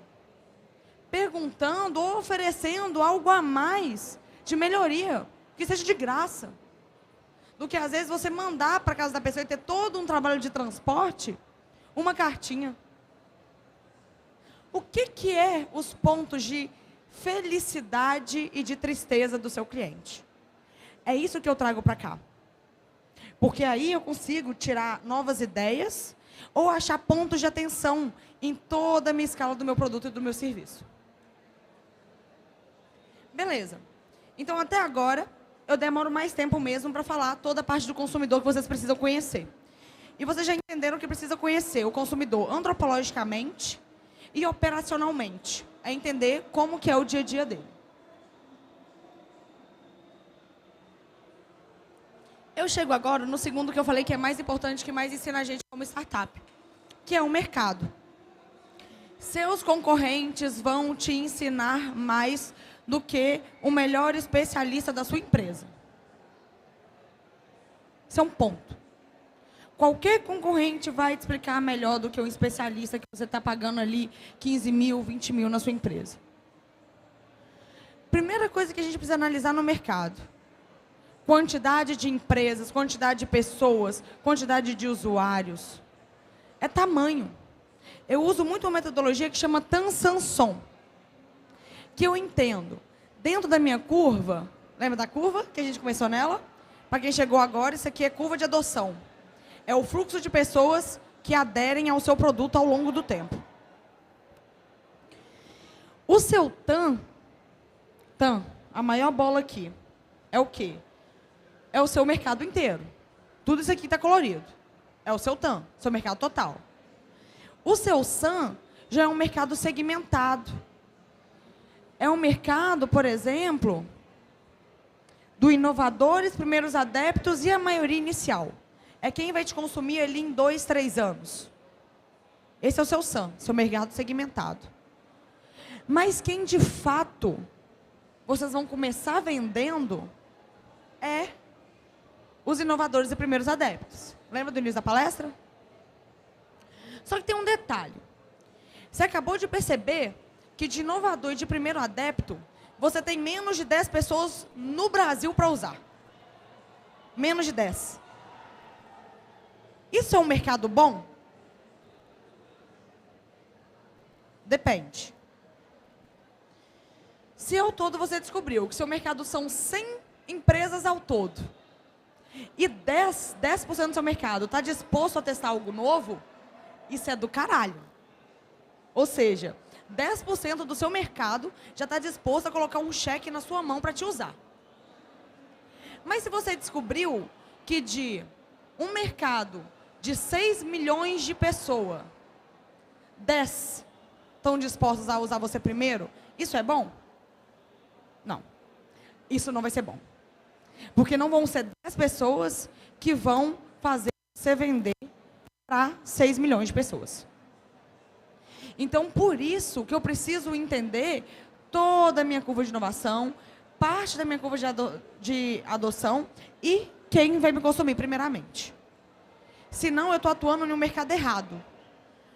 perguntando ou oferecendo algo a mais de melhoria, que seja de graça. Do que, às vezes, você mandar para a casa da pessoa e ter todo um trabalho de transporte, uma cartinha. O que é os pontos de felicidade e de tristeza do seu cliente? É isso que eu trago para cá. Porque aí eu consigo tirar novas ideias ou achar pontos de atenção em toda a minha escala do meu produto e do meu serviço. Beleza. Então, até agora, eu demoro mais tempo mesmo para falar toda a parte do consumidor que vocês precisam conhecer. E vocês já entenderam que precisa conhecer o consumidor antropologicamente e operacionalmente. É entender como que é o dia a dia dele. Eu chego agora no segundo que eu falei que é mais importante, que mais ensina a gente como startup, que é o mercado. Seus concorrentes vão te ensinar mais do que o melhor especialista da sua empresa. Isso é um ponto. Qualquer concorrente vai te explicar melhor do que um especialista que você está pagando ali 15 mil, 20 mil na sua empresa. Primeira coisa que a gente precisa analisar no mercado. Quantidade de empresas, quantidade de pessoas, quantidade de usuários. É tamanho. Eu uso muito uma metodologia que chama Tan-San-Son. Que eu entendo. Dentro da minha curva, lembra da curva que a gente começou nela? Para quem chegou agora, isso aqui é curva de adoção. É o fluxo de pessoas que aderem ao seu produto ao longo do tempo. O seu TAM, a maior bola aqui, é o quê? É o seu mercado inteiro. Tudo isso aqui está colorido. É o seu TAM, seu mercado total. O seu SAM já é um mercado segmentado. É um mercado, por exemplo, do inovadores, primeiros adeptos e a maioria inicial. é quem vai te consumir ali em 2, 3 anos. Esse é o seu SAM, seu mercado segmentado. Mas quem de fato vocês vão começar vendendo é os inovadores e primeiros adeptos. Lembra do início da palestra? Só que tem um detalhe. Você acabou de perceber que de inovador e de primeiro adepto, você tem menos de 10 pessoas no Brasil para usar. Menos de 10. Isso é um mercado bom? Depende. Se ao todo você descobriu que seu mercado são 100 empresas ao todo, e 10% do seu mercado está disposto a testar algo novo, isso é do caralho. Ou seja, 10% do seu mercado já está disposto a colocar um cheque na sua mão para te usar. Mas se você descobriu que de um mercado de 6 milhões de pessoas, 10 estão dispostos a usar você primeiro, isso é bom? Não. Isso não vai ser bom. Porque não vão ser 10 pessoas que vão fazer você vender para 6 milhões de pessoas. Então, por isso que eu preciso entender toda a minha curva de inovação, parte da minha curva de adoção e quem vai me consumir primeiramente. Senão, eu estou atuando em um mercado errado.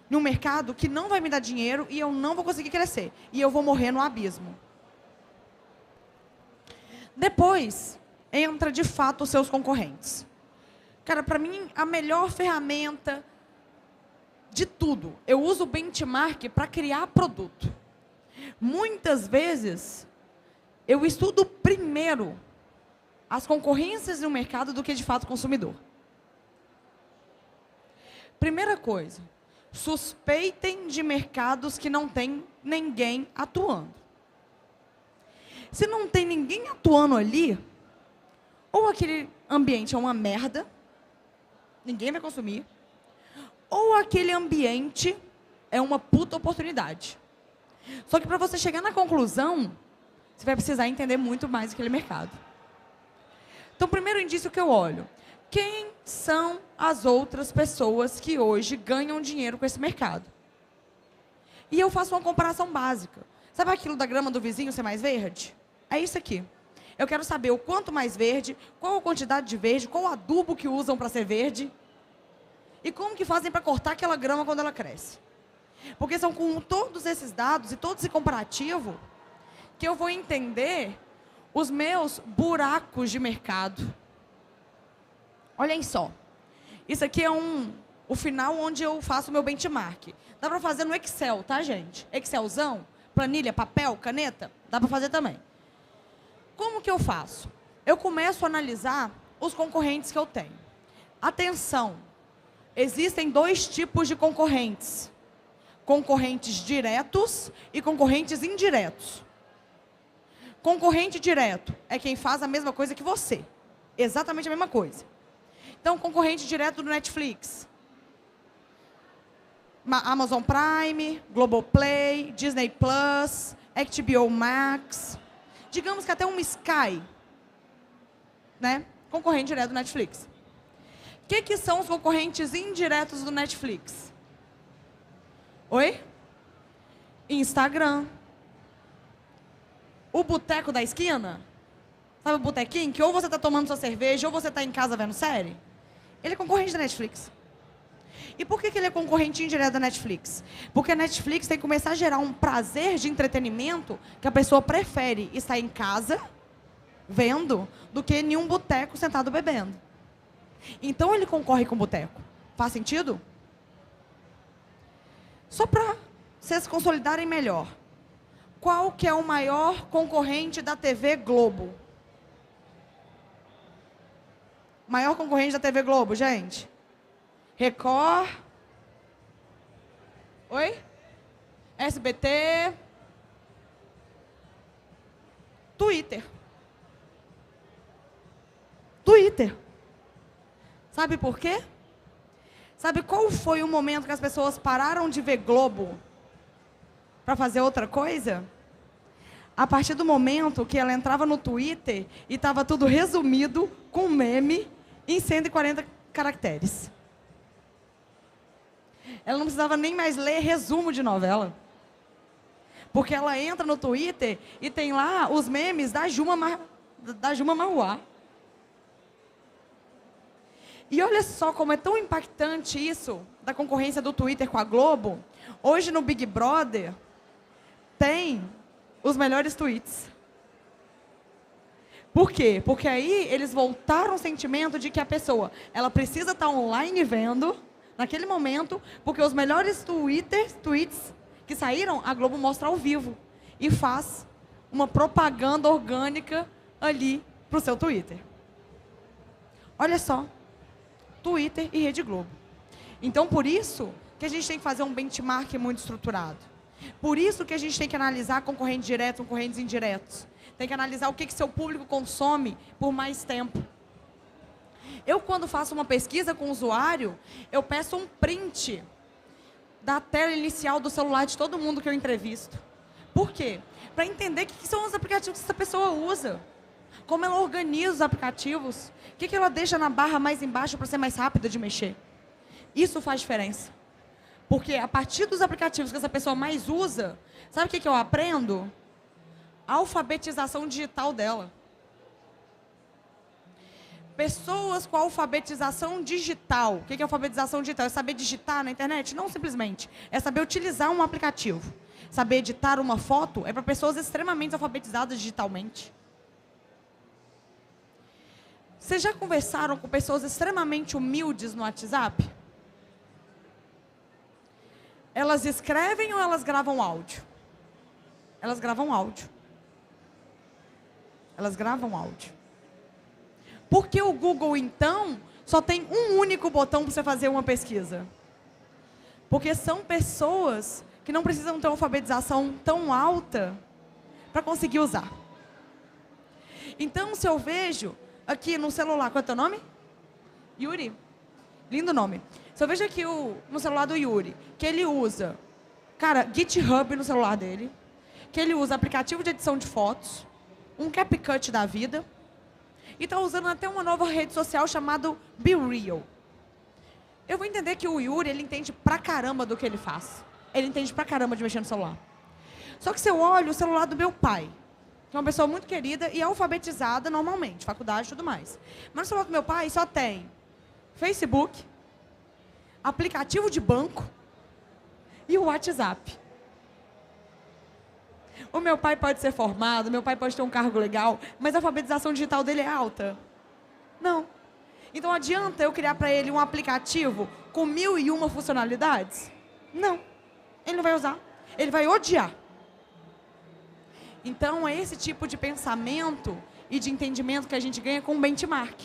Num mercado que não vai me dar dinheiro e eu não vou conseguir crescer. E eu vou morrer no abismo. Depois, entra de fato os seus concorrentes. Cara, para mim, a melhor ferramenta de tudo, eu uso o benchmark para criar produto. Muitas vezes, eu estudo primeiro as concorrências no mercado do que de fato o consumidor. Primeira coisa, suspeitem de mercados que não tem ninguém atuando. Se não tem ninguém atuando ali, ou aquele ambiente é uma merda, ninguém vai consumir, ou aquele ambiente é uma puta oportunidade. Só que para você chegar na conclusão, você vai precisar entender muito mais aquele mercado. Então, o primeiro indício que eu olho, quem são as outras pessoas que hoje ganham dinheiro com esse mercado? E eu faço uma comparação básica. Sabe aquilo da grama do vizinho ser mais verde? É isso aqui. Eu quero saber o quanto mais verde, qual a quantidade de verde, qual o adubo que usam para ser verde e como que fazem para cortar aquela grama quando ela cresce. Porque são com todos esses dados e todo esse comparativo que eu vou entender os meus buracos de mercado. Olhem só. Isso aqui é o final onde eu faço o meu benchmark. Dá para fazer no Excel, tá, gente? Excelzão, planilha, papel, caneta, dá para fazer também. Como que eu faço? Eu começo a analisar os concorrentes que eu tenho. Atenção, existem 2 tipos de concorrentes. Concorrentes diretos e concorrentes indiretos. Concorrente direto é quem faz a mesma coisa que você. Exatamente a mesma coisa. Então, concorrente direto do Netflix. Amazon Prime, Globoplay, Disney Plus, HBO Max. Digamos que até um Sky, né? Concorrente direto do Netflix. O que são os concorrentes indiretos do Netflix? Oi? Instagram. O boteco da esquina? Sabe o botequinho? Que ou você está tomando sua cerveja ou você está em casa vendo série? Ele é concorrente da Netflix. E por que ele é concorrente indireto da Netflix? Porque a Netflix tem que começar a gerar um prazer de entretenimento que a pessoa prefere estar em casa, vendo, do que em um boteco sentado bebendo. Então ele concorre com o boteco. Faz sentido? Só para vocês consolidarem melhor. Qual que é o maior concorrente da TV Globo? Maior concorrente da TV Globo, gente? Record. Oi? SBT. Twitter. Twitter. Sabe por quê? Sabe qual foi o momento que as pessoas pararam de ver Globo para fazer outra coisa? A partir do momento que ela entrava no Twitter e estava tudo resumido com meme em 140 caracteres. Ela não precisava nem mais ler resumo de novela. Porque ela entra no Twitter e tem lá os memes da Juma Marruá. E olha só como é tão impactante isso, da concorrência do Twitter com a Globo. Hoje no Big Brother, tem os melhores tweets. Por quê? Porque aí eles voltaram o sentimento de que a pessoa, ela precisa estar online vendo, naquele momento, porque os melhores tweets que saíram, a Globo mostra ao vivo. E faz uma propaganda orgânica ali para o seu Twitter. Olha só. Twitter e Rede Globo. Então, por isso que a gente tem que fazer um benchmark muito estruturado. Por isso que a gente tem que analisar concorrentes diretos, concorrentes indiretos. Tem que analisar o que seu público consome por mais tempo. Eu, quando faço uma pesquisa com o usuário, eu peço um print da tela inicial do celular de todo mundo que eu entrevisto. Por quê? Para entender o que são os aplicativos que essa pessoa usa. Como ela organiza os aplicativos. O que ela deixa na barra mais embaixo para ser mais rápida de mexer. Isso faz diferença. Porque a partir dos aplicativos que essa pessoa mais usa, sabe o que eu aprendo? A alfabetização digital dela. Pessoas com alfabetização digital. O que é alfabetização digital? É saber digitar na internet? Não simplesmente. É saber utilizar um aplicativo. Saber editar uma foto é para pessoas extremamente alfabetizadas digitalmente. Vocês já conversaram com pessoas extremamente humildes no WhatsApp? Elas escrevem ou elas gravam áudio? Elas gravam áudio. Elas gravam áudio. Por que o Google, então, só tem um único botão para você fazer uma pesquisa? Porque são pessoas que não precisam ter uma alfabetização tão alta para conseguir usar. Então, se eu vejo aqui no celular, qual é o teu nome? Yuri. Lindo nome. Se eu vejo aqui no celular do Yuri, que ele usa, cara, GitHub no celular dele, que ele usa aplicativo de edição de fotos, um CapCut da vida, e está usando até uma nova rede social chamada BeReal. Eu vou entender que o Yuri, ele entende pra caramba do que ele faz. Ele entende pra caramba de mexer no celular. Só que se eu olho o celular do meu pai, que é uma pessoa muito querida e alfabetizada normalmente, faculdade e tudo mais. Mas no celular do meu pai só tem Facebook, aplicativo de banco e o WhatsApp. O meu pai pode ser formado, meu pai pode ter um cargo legal, mas a alfabetização digital dele é alta? Não. Então adianta eu criar para ele um aplicativo com 1001 funcionalidades? Não. Ele não vai usar. Ele vai odiar. Então, é esse tipo de pensamento e de entendimento que a gente ganha com o benchmark.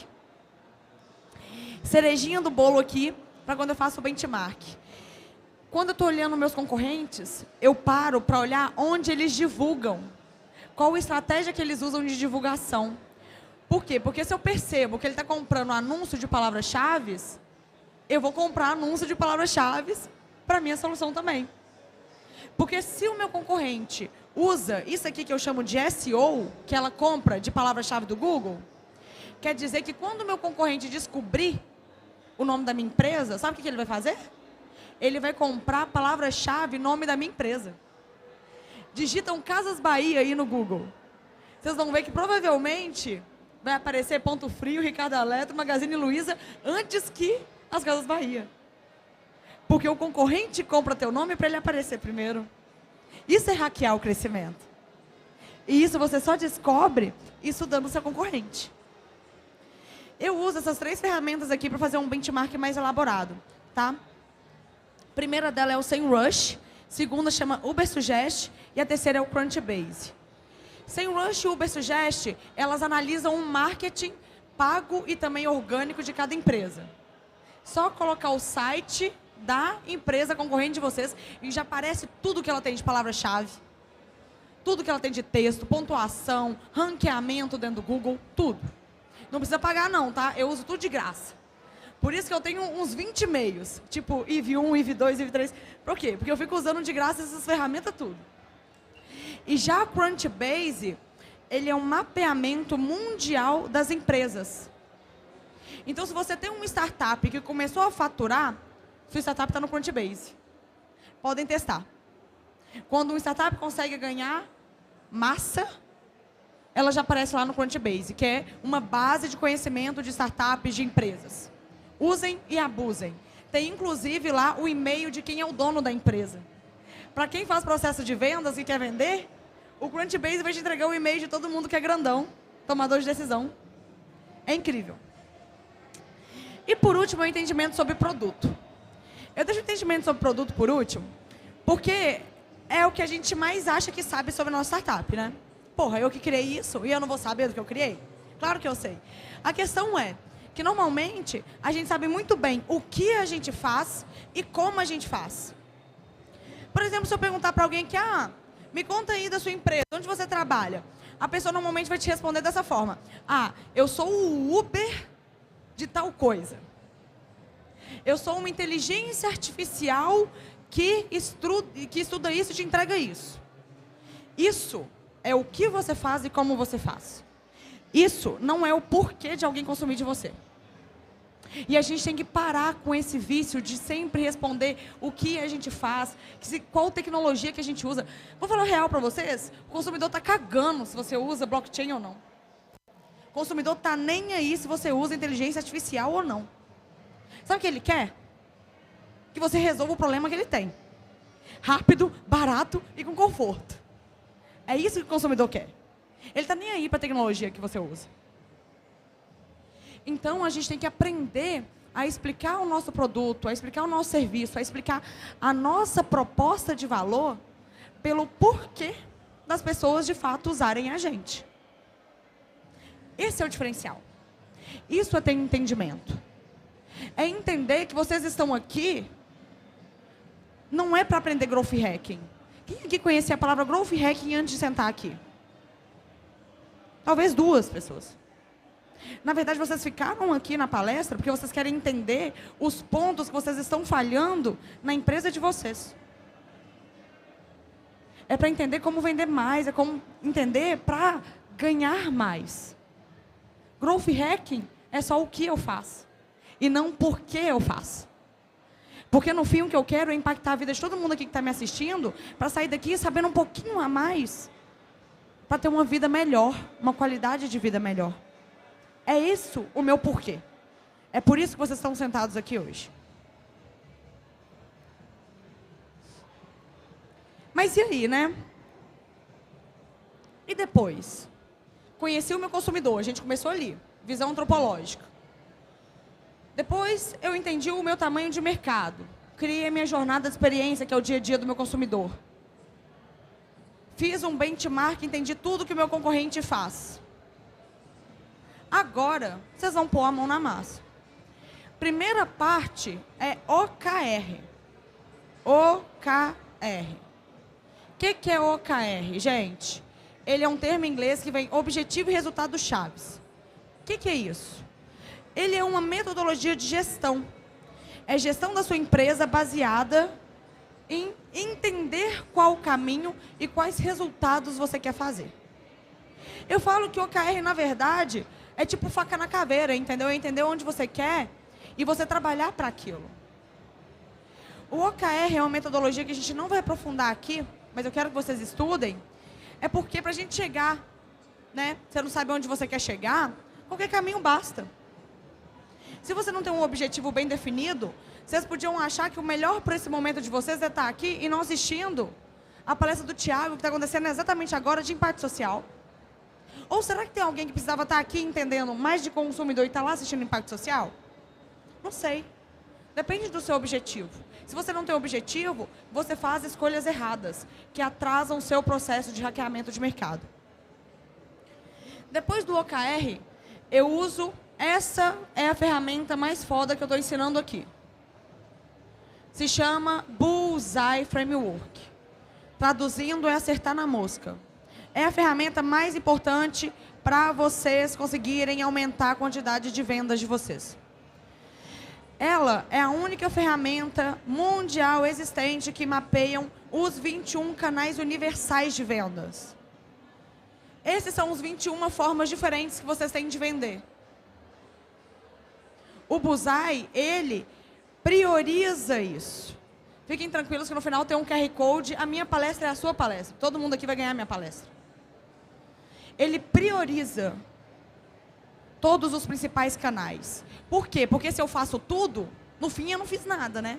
Cerejinha do bolo aqui, para quando eu faço o benchmark. Quando eu estou olhando meus concorrentes, eu paro para olhar onde eles divulgam. Qual a estratégia que eles usam de divulgação. Por quê? Porque se eu percebo que ele está comprando anúncio de palavras-chave, eu vou comprar anúncio de palavras-chave para a minha solução também. Porque se o meu concorrente usa isso aqui que eu chamo de SEO, que ela compra de palavra-chave do Google, quer dizer que quando o meu concorrente descobrir o nome da minha empresa, sabe o que ele vai fazer? Ele vai comprar a palavra-chave nome da minha empresa. Digitam Casas Bahia aí no Google. Vocês vão ver que provavelmente vai aparecer Ponto Frio, Ricardo Eletro, Magazine Luiza, antes que as Casas Bahia. Porque o concorrente compra teu nome para ele aparecer primeiro. Isso é hackear o crescimento. E isso você só descobre estudando o seu concorrente. Eu uso essas 3 ferramentas aqui para fazer um benchmark mais elaborado, tá? A primeira dela é o SEMrush, segunda chama Ubersuggest e a terceira é o Crunchbase. SEMrush e Ubersuggest, elas analisam o marketing pago e também orgânico de cada empresa. Só colocar o site da empresa concorrente de vocês e já aparece tudo que ela tem de palavra-chave, tudo que ela tem de texto, pontuação, ranqueamento dentro do Google, tudo. Não precisa pagar não, tá? Eu uso tudo de graça. Por isso que eu tenho uns 20 e-mails, tipo IV1, IV2, IV3. Por quê? Porque eu fico usando de graça essas ferramentas tudo. E já a Crunchbase, ele é um mapeamento mundial das empresas. Então, se você tem uma startup que começou a faturar, sua startup está no Crunchbase. Podem testar. Quando uma startup consegue ganhar massa, ela já aparece lá no Crunchbase, que é uma base de conhecimento de startups, de empresas. Usem e abusem. Tem, inclusive, lá o e-mail de quem é o dono da empresa. Para quem faz processo de vendas e quer vender, o Crunchbase vai te entregar o e-mail de todo mundo que é grandão, tomador de decisão. É incrível. E, por último, o entendimento sobre produto. Eu deixo o entendimento sobre produto por último, porque é o que a gente mais acha que sabe sobre a nossa startup, né? Porra, eu que criei isso e eu não vou saber do que eu criei? Claro que eu sei. A questão é que, normalmente, a gente sabe muito bem o que a gente faz e como a gente faz. Por exemplo, se eu perguntar para alguém que, me conta aí da sua empresa, onde você trabalha? A pessoa normalmente vai te responder dessa forma. Eu sou o Uber de tal coisa. Eu sou uma inteligência artificial que estuda isso e te entrega isso. Isso é o que você faz e como você faz. Isso não é o porquê de alguém consumir de você. E a gente tem que parar com esse vício de sempre responder o que a gente faz, qual tecnologia que a gente usa. Vou falar real para vocês, o consumidor está cagando se você usa blockchain ou não. O consumidor está nem aí se você usa inteligência artificial ou não. Sabe o que ele quer? Que você resolva o problema que ele tem. Rápido, barato e com conforto. É isso que o consumidor quer. Ele está nem aí para a tecnologia que você usa. Então, a gente tem que aprender a explicar o nosso produto, a explicar o nosso serviço, a explicar a nossa proposta de valor pelo porquê das pessoas, de fato, usarem a gente. Esse é o diferencial. Isso é ter entendimento. É entender que vocês estão aqui, não é para aprender growth hacking. Quem aqui conhecia a palavra growth hacking antes de sentar aqui? Talvez 2 pessoas. Na verdade, vocês ficaram aqui na palestra porque vocês querem entender os pontos que vocês estão falhando na empresa de vocês. É para entender como vender mais, é como entender para ganhar mais. Growth hacking é só o que eu faço e não por que eu faço. Porque no fim o que eu quero é impactar a vida de todo mundo aqui que está me assistindo para sair daqui sabendo um pouquinho a mais, para ter uma vida melhor, uma qualidade de vida melhor. É isso o meu porquê. É por isso que vocês estão sentados aqui hoje. Mas e aí, né? E depois? Conheci o meu consumidor, a gente começou ali, visão antropológica. Depois eu entendi o meu tamanho de mercado. Criei a minha jornada de experiência, que é o dia a dia do meu consumidor. Fiz um benchmark, entendi tudo que o meu concorrente faz. Agora, vocês vão pôr a mão na massa. Primeira parte é OKR. OKR. O que é OKR, gente? Ele é um termo em inglês que vem objetivo e resultado chaves. O que é isso? Ele é uma metodologia de gestão. É gestão da sua empresa baseada em entender qual o caminho e quais resultados você quer fazer. Eu falo que o OKR, na verdade, é tipo faca na caveira, entendeu? É entender onde você quer e você trabalhar para aquilo. O OKR é uma metodologia que a gente não vai aprofundar aqui, mas eu quero que vocês estudem. É porque para a gente chegar, né? Você não sabe onde você quer chegar, qualquer caminho basta. Se você não tem um objetivo bem definido, vocês podiam achar que o melhor para esse momento de vocês é estar aqui e não assistindo a palestra do Thiago, que está acontecendo exatamente agora, de impacto social. Ou será que tem alguém que precisava estar aqui entendendo mais de consumidor e está lá assistindo impacto social? Não sei. Depende do seu objetivo. Se você não tem objetivo, você faz escolhas erradas, que atrasam o seu processo de hackeamento de mercado. Depois do OKR, eu uso, essa é a ferramenta mais foda que eu estou ensinando aqui. Se chama Bullseye Framework. Traduzindo, é acertar na mosca. É a ferramenta mais importante para vocês conseguirem aumentar a quantidade de vendas de vocês. Ela é a única ferramenta mundial existente que mapeiam os 21 canais universais de vendas. Esses são os 21 formas diferentes que vocês têm de vender. O Bullseye, ele prioriza isso. Fiquem tranquilos que no final tem um QR Code. A minha palestra é a sua palestra. Todo mundo aqui vai ganhar a minha palestra. Ele prioriza todos os principais canais. Por quê? Porque se eu faço tudo, no fim eu não fiz nada, né?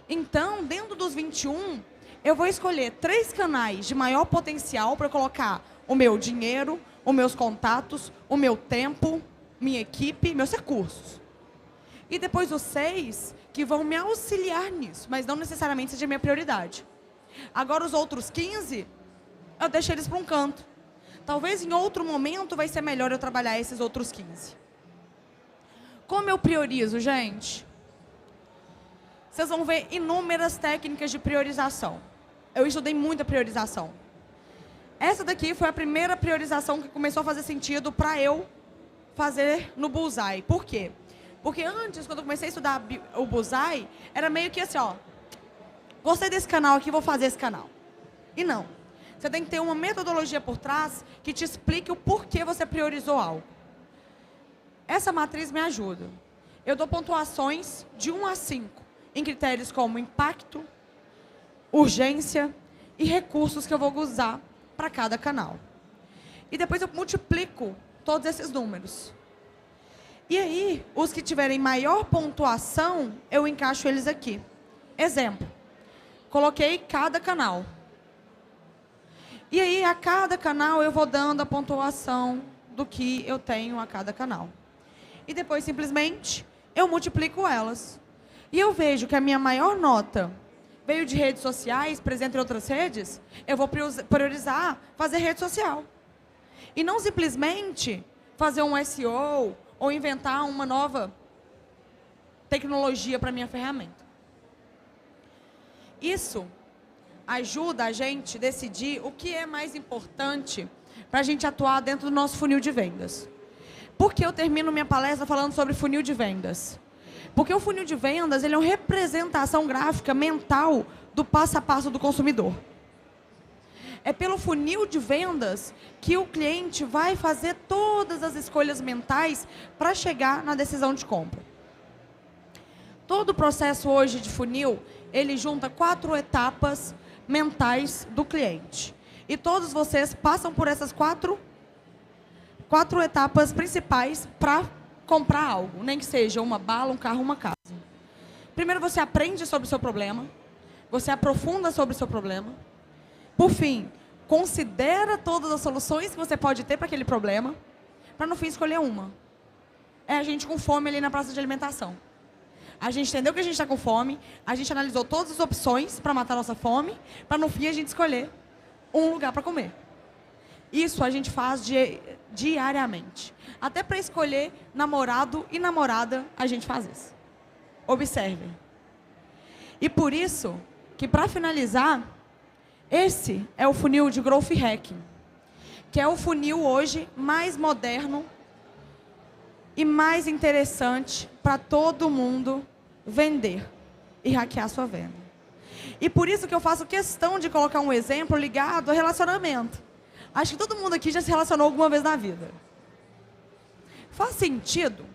Então, dentro dos 21, eu vou escolher 3 canais de maior potencial para colocar o meu dinheiro, os meus contatos, o meu tempo, minha equipe, meus recursos. E depois os 6 que vão me auxiliar nisso, mas não necessariamente seja minha prioridade. Agora os outros 15, eu deixo eles para um canto. Talvez em outro momento vai ser melhor eu trabalhar esses outros 15. Como eu priorizo, gente? Vocês vão ver inúmeras técnicas de priorização. Eu estudei muita priorização. Essa daqui foi a primeira priorização que começou a fazer sentido para eu fazer no Bullseye. Por quê? Porque antes, quando eu comecei a estudar o Bullseye, era meio que assim, ó, gostei desse canal aqui, vou fazer esse canal. E não. Você tem que ter uma metodologia por trás que te explique o porquê você priorizou algo. Essa matriz me ajuda. Eu dou pontuações de 1 a 5, em critérios como impacto, urgência e recursos que eu vou usar para cada canal. E depois eu multiplico todos esses números. E aí, os que tiverem maior pontuação, eu encaixo eles aqui. Exemplo, coloquei cada canal. E aí, a cada canal, eu vou dando a pontuação do que eu tenho a cada canal. E depois, simplesmente, eu multiplico elas. E eu vejo que a minha maior nota veio de redes sociais, presente em outras redes, eu vou priorizar fazer rede social. E não simplesmente fazer um SEO ou inventar uma nova tecnologia para minha ferramenta. Isso ajuda a gente a decidir o que é mais importante para a gente atuar dentro do nosso funil de vendas. Por que eu termino minha palestra falando sobre funil de vendas? Porque o funil de vendas ele é uma representação gráfica mental do passo a passo do consumidor. É pelo funil de vendas que o cliente vai fazer todas as escolhas mentais para chegar na decisão de compra. Todo o processo hoje de funil, ele junta 4 etapas mentais do cliente. E todos vocês passam por essas quatro etapas principais para comprar algo, nem que seja uma bala, um carro, uma casa. Primeiro você aprende sobre o seu problema, você aprofunda sobre o seu problema. Por fim, considera todas as soluções que você pode ter para aquele problema, para no fim escolher uma. É a gente com fome ali na praça de alimentação. A gente entendeu que a gente está com fome, a gente analisou todas as opções para matar a nossa fome, para no fim a gente escolher um lugar para comer. Isso a gente faz diariamente. Até para escolher namorado e namorada, a gente faz isso. Observem. E por isso, que para finalizar, esse é o funil de Growth Hacking, que é o funil hoje mais moderno e mais interessante para todo mundo vender e hackear sua venda. E por isso que eu faço questão de colocar um exemplo ligado a relacionamento. Acho que todo mundo aqui já se relacionou alguma vez na vida. Faz sentido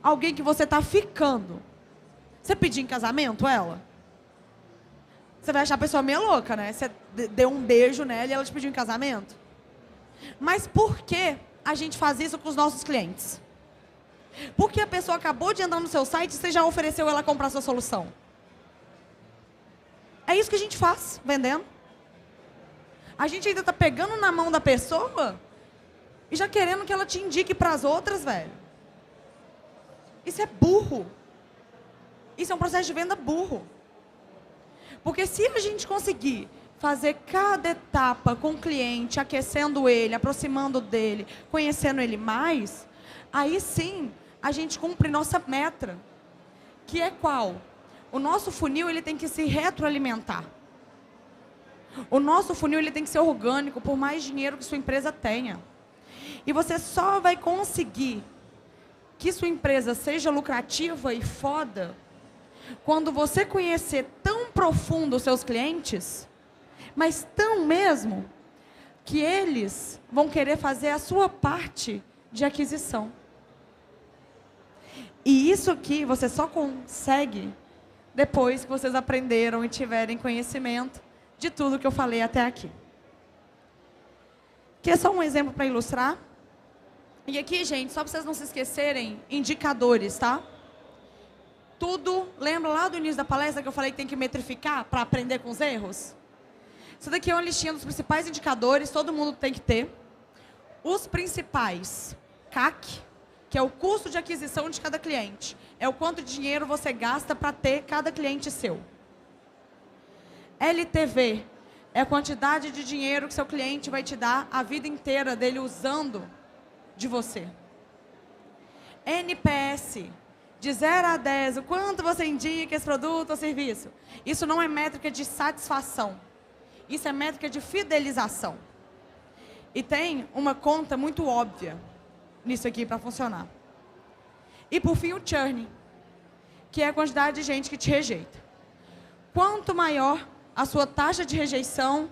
alguém que você está ficando, você pedir em casamento ela? Você vai achar a pessoa meio louca, né? Você deu um beijo nela e ela te pediu em casamento. Mas por que a gente faz isso com os nossos clientes? Porque a pessoa acabou de entrar no seu site e você já ofereceu ela comprar a sua solução. É isso que a gente faz, vendendo. A gente ainda está pegando na mão da pessoa e já querendo que ela te indique para as outras, velho. Isso é burro. Isso é um processo de venda burro. Porque se a gente conseguir fazer cada etapa com o cliente, aquecendo ele, aproximando dele, conhecendo ele mais, aí sim a gente cumpre nossa meta, que é qual? O nosso funil ele tem que se retroalimentar. O nosso funil ele tem que ser orgânico, por mais dinheiro que sua empresa tenha. E você só vai conseguir que sua empresa seja lucrativa e foda quando você conhecer tão profundo os seus clientes, mas tão mesmo, que eles vão querer fazer a sua parte de aquisição. E isso aqui você só consegue depois que vocês aprenderam e tiverem conhecimento de tudo que eu falei até aqui. Aqui é só um exemplo para ilustrar. E aqui, gente, só para vocês não se esquecerem, indicadores, tá? Tudo, lembra lá do início da palestra que eu falei que tem que metrificar para aprender com os erros? Isso daqui é uma listinha dos principais indicadores, todo mundo tem que ter. Os principais, CAC, que é o custo de aquisição de cada cliente. É o quanto de dinheiro você gasta para ter cada cliente seu. LTV é a quantidade de dinheiro que seu cliente vai te dar a vida inteira dele usando de você. NPS, de 0 a 10, o quanto você indica esse produto ou serviço. Isso não é métrica de satisfação. Isso é métrica de fidelização. E tem uma conta muito óbvia nisso aqui para funcionar. E por fim o churn, que é a quantidade de gente que te rejeita. Quanto maior a sua taxa de rejeição,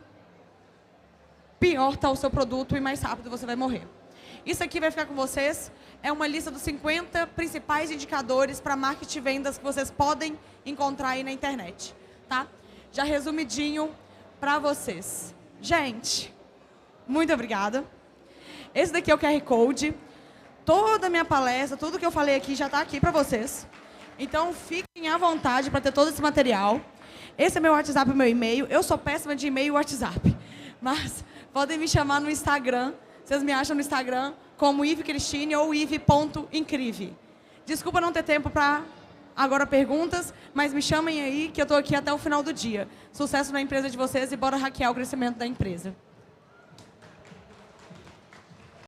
pior está o seu produto e mais rápido você vai morrer. Isso aqui vai ficar com vocês. É uma lista dos 50 principais indicadores para marketing e vendas que vocês podem encontrar aí na internet. Tá? Já resumidinho para vocês. Gente, muito obrigada. Esse daqui é o QR Code. Toda a minha palestra, tudo que eu falei aqui já está aqui para vocês. Então, fiquem à vontade para ter todo esse material. Esse é meu WhatsApp e meu e-mail. Eu sou péssima de e-mail e WhatsApp. Mas podem me chamar no Instagram. Vocês me acham no Instagram como Ive Cristine ou Ive.incrível. Desculpa não ter tempo para agora perguntas, mas me chamem aí que eu estou aqui até o final do dia. Sucesso na empresa de vocês e bora hackear o crescimento da empresa.